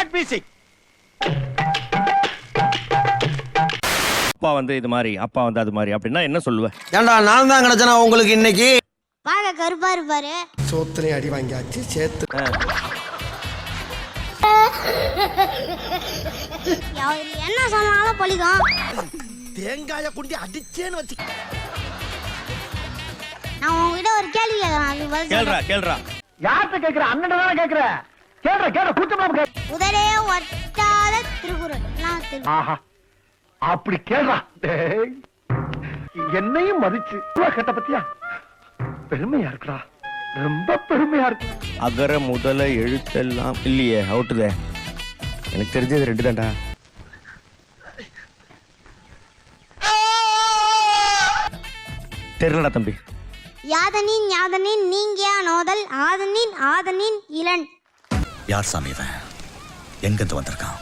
Start music. அப்பா வந்து இது மாதிரி, அப்பா வந்து அது மாதிரி அப்படின்னா என்ன சொல்லுவேன்? ஏண்டா நான் தான் கிடைச்சனா உங்களுக்கு இன்னைக்கு? பாக்க கருப்பா இருப்பாரு. சோத்திரை அடி வாங்கியாச்சு சேர்த்து. என்ன சொன்னாலும் பழிக்கும். தேங்காய குண்டி அடிச்சேன்னு வச்சு. நான் உங்ககிட்ட ஒரு கேள்வி கேட்கறேன். கேள்றா கேள்றா. யார்கிட்ட கேக்குற? அண்ணன் தானே கேக்குற. கேள்ற கேள்ற கூச்சமா கேளு. உதடே ஒட்டாத திருக்குறள். ஆஹா அப்படி கேள்றா. என்னையும் மதிச்சு கேட்ட பத்தியா? பெருமையா இருக்குடா, ரொம்ப பெருமையா இருக்கு. அகர முதல எழுத்தெல்லாம் இல்லையே, அவுட்டுதே. எனக்கு தெரிஞ்சது 2 தான்டா. தெரியலடா தம்பி. யாதனின் யாதனின் நீங்கியா நோதல் ஆதனின் ஆதனின் இளன். யார் சாமி இவன்? எங்கிருந்து வந்திருக்கான்?